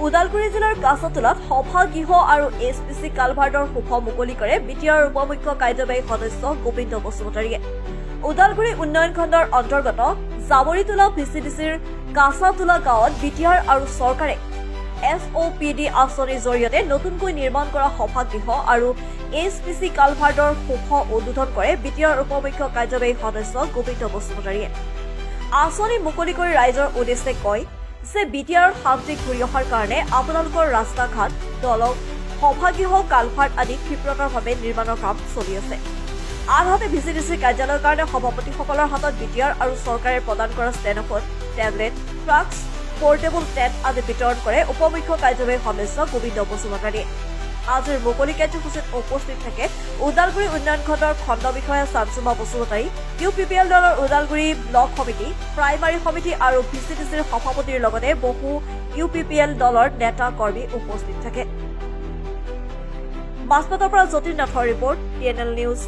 ওদালগুৰি জিলাৰ কাছাতোলাত সভাগৃহ আৰু এছপিচি কালভাৰ্টৰ শুভ মুকলি কৰে বিটিআৰ উপমুখ্য কাৰ্যবাহী সদস্য গোবিন্দ বসুমতাৰীয়ে। ওদালগুৰি উন্নয়ন খণ্ডৰ অন্তৰ্গত জাবৰিতোলা ভিচিডিচিৰ কাছাতোলা গাঁৱত বিটিআৰ আৰু চৰকাৰে SOPD আঁচনিৰ জৰিয়তে নতুনকৈ নিৰ্মাণ কৰা সভাগৃহ আৰু এছপিচি কালভাৰ্টৰ শুভ উদ্বোধন কৰে বিটিআৰ উপমুখ্য কাৰ্যবাহী সদস্য গোবিন্দ বসুমতাৰীয়ে। আঁচনি মুকলি কৰি ৰাইজৰ উদ্দেশ্যে কয় যে বিটিআৰ শান্তি ঘূৰি অহাৰ কাৰণে আপোনালোকৰ ৰাস্তা ঘাট দলং সভাগৃহ কালভাৰ্ট আদি ক্ষীপ্ৰতাৰভাৱে নিৰ্মাণৰ কাম চলি আছে। আনহাতে ভিচিডিচিৰ কাৰ্যালয়ৰ কাৰণে সভাপতিসকলৰ হাতত বিটিআৰ আৰু চৰকাৰে প্ৰদান কৰা ষ্টেনফোন টেবলেট ফ্লাক্স পোৰ্টেবল টেণ্ট আদি বিতৰণ কৰে উপমুখ্য কাৰ্যবাহী সদস্য গোবিন্দ বসুমতাৰীয়ে। আজিৰ মুকলি কাৰ্যসূচীত উপস্থিত থাকে ওদালগুৰি উন্নয়ন খণ্ডৰ খণ্ড বিষয়া চানচুমা বসুমতাৰী, UPPL দলৰ ওদালগুৰি ব্লক সমিতি, প্ৰাইমাৰী সমিতি আৰু ভিচিডিচিৰ সভাপতিৰ লগতে বহু UPPL দলৰ নেতা কৰ্মী উপস্থিত থাকে। বাছপাতৰ পৰা জ্যোতিৰ্নাথৰ ৰিপৰ্ট TNL নিউজ।